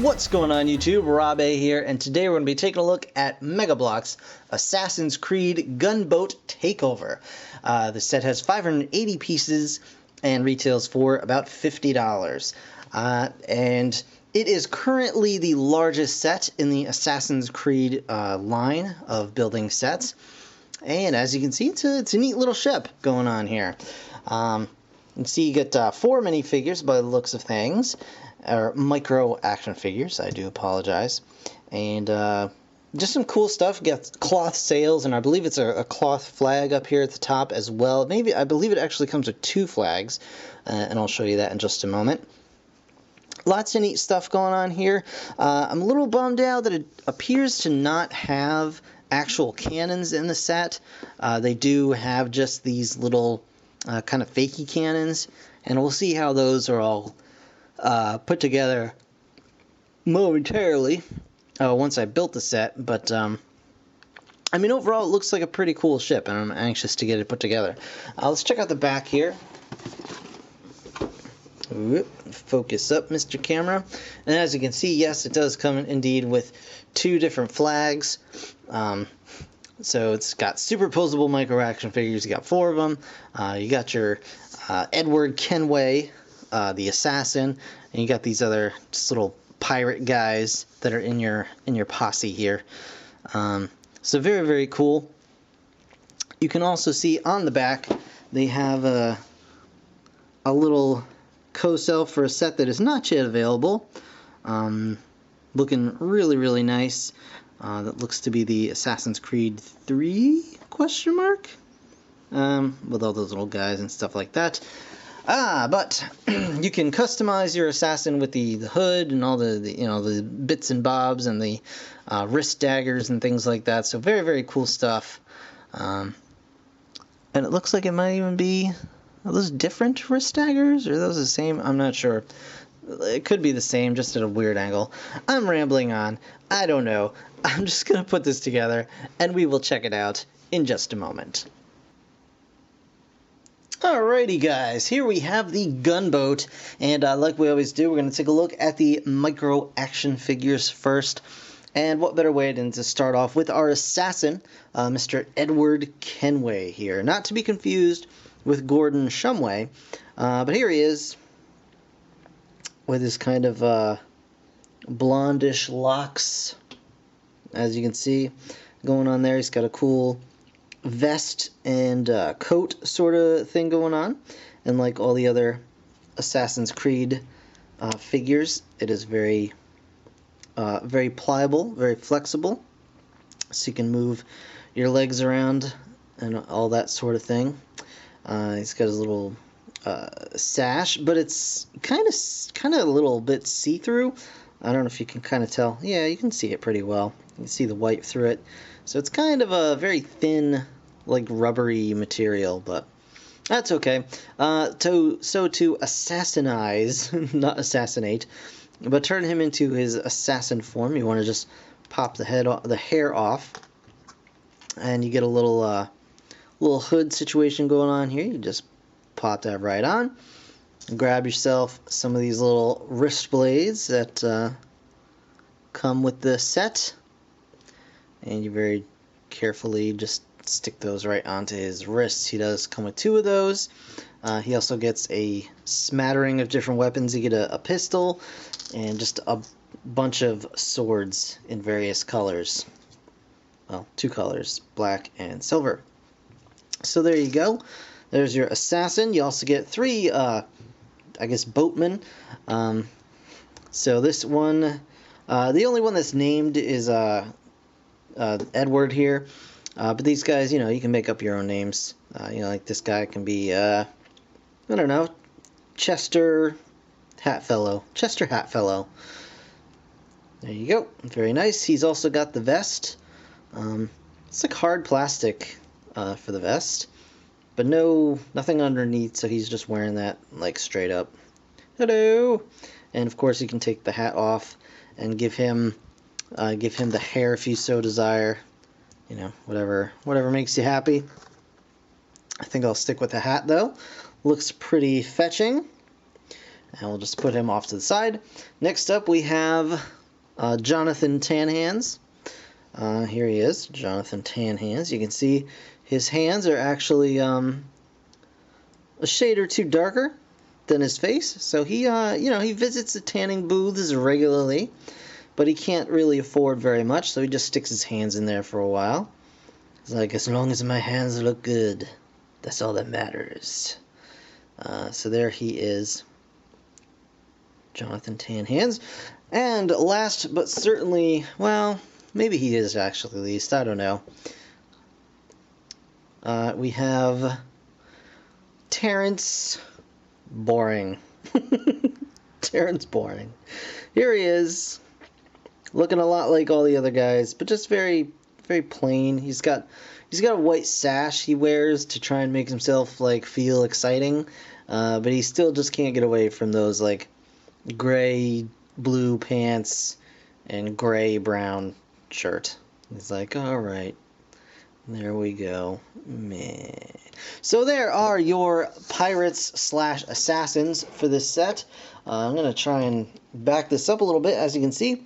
What's going on YouTube? Rob A here, and today we're going to be taking a look at Mega Bloks Assassin's Creed Gunboat Takeover. The set has 580 pieces and retails for about $50. And it is currently the largest set in the Assassin's Creed line of building sets. And as you can see, it's a neat little ship going on here. You can see you get 4 minifigures by the looks of things. Or micro action figures, I do apologize. And just some cool stuff. You got cloth sails, and I believe it's a cloth flag up here at the top as well. I believe it actually comes with 2 flags, and I'll show you that in just a moment. Lots of neat stuff going on here. I'm a little bummed out that it appears to not have actual cannons in the set. They do have just these little kind of fakey cannons, and we'll see how those are all put together momentarily once I built the set, but I mean, overall it looks like a pretty cool ship, and I'm anxious to get it put together. Let's check out the back here. Focus up, Mr. Camera. And as you can see, yes, it does come indeed with 2 different flags. So it's got superposable micro action figures. You got 4 of them. You got your Edward Kenway, the assassin, and you got these other just little pirate guys that are in your posse here. So very, very cool. You can also see on the back they have a little co-cell for a set that is not yet available. Looking really, really nice. That looks to be the Assassin's Creed 3 question mark, with all those little guys and stuff like that. But you can customize your assassin with the hood and all the bits and bobs and the wrist daggers and things like that. So very, very cool stuff. And it looks like it might even be, are those different wrist daggers, or are those the same? I'm not sure. It could be the same, just at a weird angle. I'm rambling on. I don't know. I'm just going to put this together, and we will check it out in just a moment. Alrighty guys, here we have the gunboat, and like we always do, we're going to take a look at the micro action figures first. And what better way than to start off with our assassin, Mr. Edward Kenway here. Not to be confused with Gordon Shumway, but here he is with his kind of blondish locks, as you can see going on there. He's got a cool vest and coat sort of thing going on, and like all the other Assassin's Creed figures, it is very very pliable, very flexible, so you can move your legs around and all that sort of thing. He's got his little sash, but it's kind of a little bit see-through. I don't know if you can kind of tell. Yeah, you can see it pretty well. You can see the white through it. So it's kind of a very thin, like rubbery material, but that's okay. To assassinize, not assassinate, but turn him into his assassin form, you want to just pop the hair off, and you get a little hood situation going on here. You just pop that right on. Grab yourself some of these little wrist blades that come with the set, and you very carefully just stick those right onto his wrists. He does come with 2 of those. He also gets a smattering of different weapons. You get a pistol and just a bunch of swords in various colors. Well, 2 colors, black and silver. So there you go. There's your assassin. You also get 3, I guess, boatmen. So this one, the only one that's named is Edward here. But these guys, you can make up your own names. Like this guy can be, I don't know, Chester Hatfellow. Chester Hatfellow. There you go. Very nice. He's also got the vest. It's like hard plastic for the vest, but nothing underneath, so he's just wearing that like straight up. Hello. And of course you can take the hat off and give him the hair if you so desire. Whatever makes you happy. I think I'll stick with the hat though. Looks pretty fetching. And we'll just put him off to the side. Next up we have Jonathan Tanhands. Here he is, Jonathan Tanhands. You can see his hands are actually a shade or two darker than his face. So he, he visits the tanning booths regularly, but he can't really afford very much, so he just sticks his hands in there for a while. He's like, as long as my hands look good, that's all that matters. So there he is, Jonathan Tanhands. And last but certainly, well, maybe he is actually least, I don't know. We have Terrence Boring. Terrence Boring. Here he is, looking a lot like all the other guys, but just very, very plain. He's got a white sash he wears to try and make himself like feel exciting, but he still just can't get away from those like gray blue pants and gray brown shirt. He's like, all right, there we go. Meh. So there are your pirates / assassins for this set. I'm gonna try and back this up a little bit. As you can see,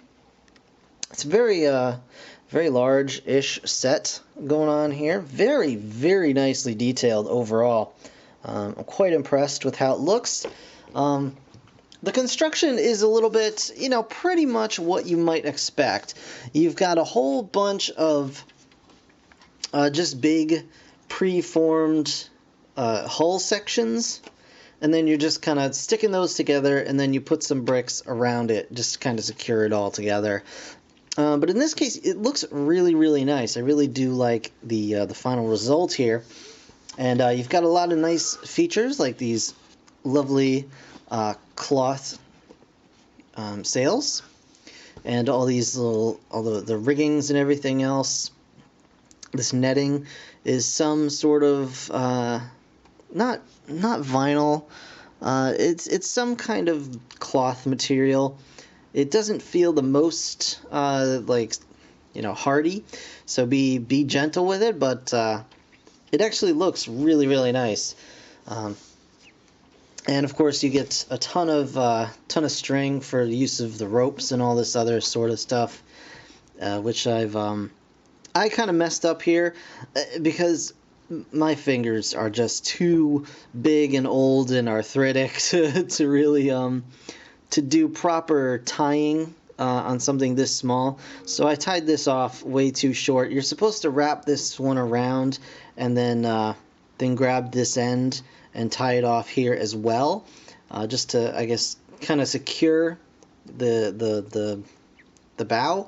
it's a very large-ish set going on here. Very, very nicely detailed overall. I'm quite impressed with how it looks. The construction is a little bit, pretty much what you might expect. You've got a whole bunch of just big preformed hull sections, and then you're just kind of sticking those together, and then you put some bricks around it just to kind of secure it all together. But in this case, it looks really, really nice. I really do like the final result here. And you've got a lot of nice features, like these lovely cloth sails, and all these all the riggings and everything else. This netting is some sort of not vinyl. It's some kind of cloth material. It doesn't feel the most hardy, so be gentle with it, but it actually looks really, really nice. And of course you get a ton of string for the use of the ropes and all this other sort of stuff, which I kind of messed up here because my fingers are just too big and old and arthritic to really to do proper tying on something this small. So I tied this off way too short. You're supposed to wrap this one around and then grab this end and tie it off here as well, just to, I guess, kind of secure the bow,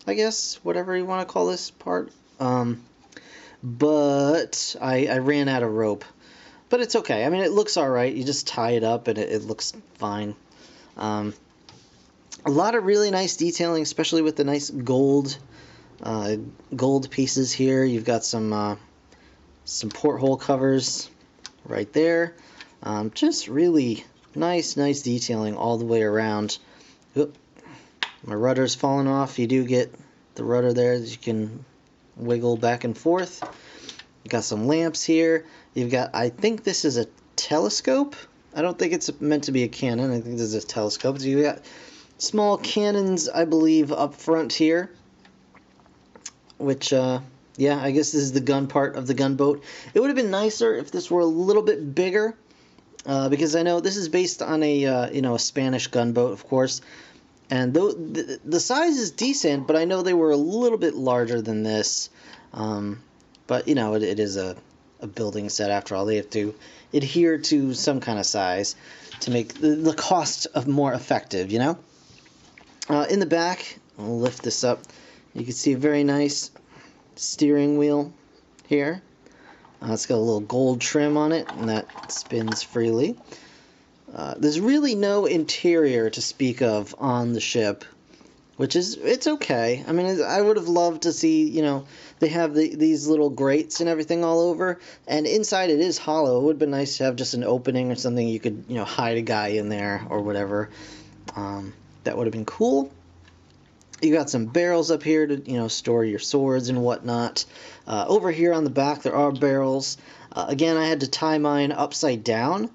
I guess, whatever you want to call this part. But I ran out of rope. But it's okay. I mean, it looks all right. You just tie it up and it looks fine. A lot of really nice detailing, especially with the nice gold pieces here. You've got some porthole covers right there. Just really nice detailing all the way around. Oop, my rudder's falling off. You do get the rudder there that you can wiggle back and forth. You got some lamps here. You've got, I think this is a telescope. I don't think it's meant to be a cannon. I think this is a telescope. So you got small cannons, I believe, up front here, which yeah, I guess this is the gun part of the gunboat. It would have been nicer if this were a little bit bigger, because I know this is based on a a Spanish gunboat, of course, and the size is decent, but I know they were a little bit larger than this. But it is a building set after all. They have to adhere to some kind of size to make the cost of more effective. In the back, I'll lift this up. You can see a very nice steering wheel here. It's got a little gold trim on it, and that spins freely. There's really no interior to speak of on the ship, it's okay. I mean, I would have loved to see, they have these little grates and everything all over, and inside it is hollow. It would have been nice to have just an opening or something you could, hide a guy in there or whatever. That would have been cool. You got some barrels up here to, store your swords and whatnot. Over here on the back, there are barrels. Again, I had to tie mine upside down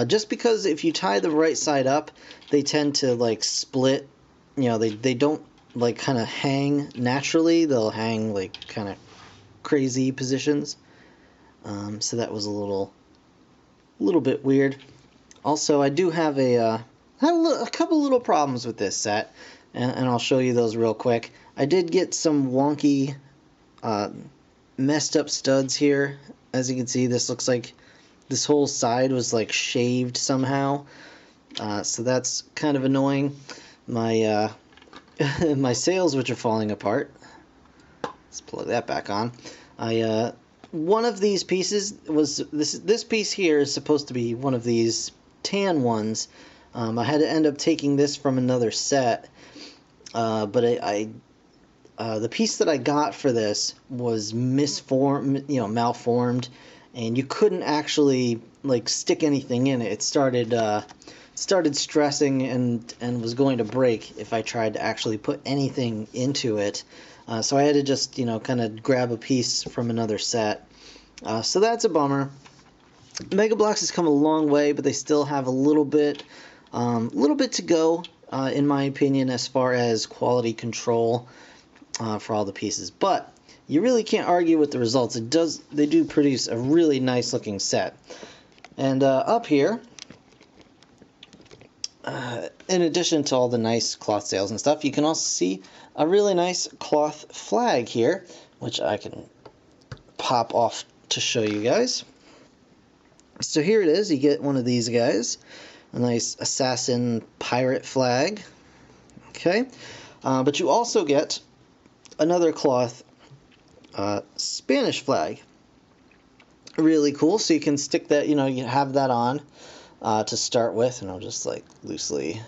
Just because if you tie the right side up, they tend to like split. You know, they don't like kind of hang naturally. They'll hang like kind of crazy positions. So that was a little bit weird. Also, I do have a couple little problems with this set, and I'll show you those real quick. I did get some wonky, messed up studs here. As you can see, this looks like this whole side was like shaved somehow. So that's kind of annoying. My my sails, which are falling apart. Let's plug that back on. One of these pieces was this piece here is supposed to be one of these tan ones. I had to end up taking this from another set, but the piece that I got for this was malformed, and you couldn't actually like stick anything in it. It started stressing and was going to break if I tried to actually put anything into it. So I had to just kind of grab a piece from another set. So that's a bummer. Mega Bloks has come a long way, but they still have a little bit to go, in my opinion, as far as quality control for all the pieces. But you really can't argue with the results. They do produce a really nice looking set. And up here, in addition to all the nice cloth sails and stuff, you can also see a really nice cloth flag here, which I can pop off to show you guys. So here it is. You get one of these guys, a nice assassin pirate flag. Okay, but you also get another cloth Spanish flag. Really cool. So you can stick that, you have that on to start with, and I'll just like loosely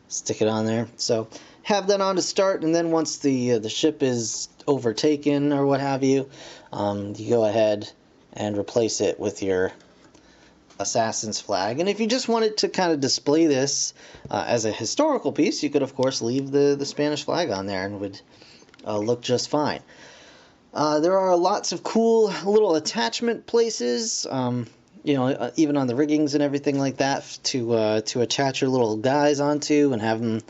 stick it on there. So have that on to start, and then once the ship is overtaken or what have you, you go ahead and replace it with your assassin's flag. And if you just wanted to kind of display this as a historical piece, you could of course leave the Spanish flag on there and would look just fine. There are lots of cool little attachment places, even on the riggings and everything like that, to attach your little guys onto and have them,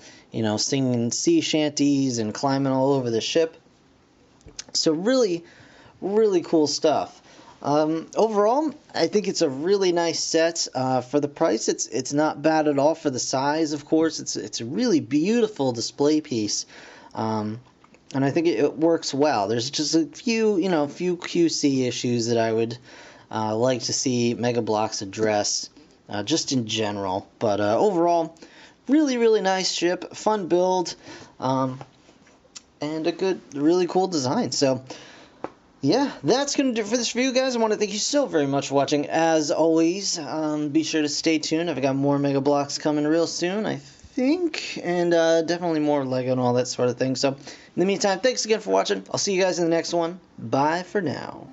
singing sea shanties and climbing all over the ship. So really, really cool stuff. Overall, I think it's a really nice set. For the price, it's not bad at all. For the size, of course, it's a really beautiful display piece. And I think it works well. There's just a few QC issues that I would like to see Mega Bloks address, just in general. But overall, really, really nice ship, fun build, and a really cool design. So, yeah, that's going to do it for this review, guys. I want to thank you so very much for watching. As always, be sure to stay tuned. I've got more Mega Bloks coming real soon, I think, and definitely more Lego and all that sort of thing. So, in the meantime, thanks again for watching. I'll see you guys in the next one. Bye for now.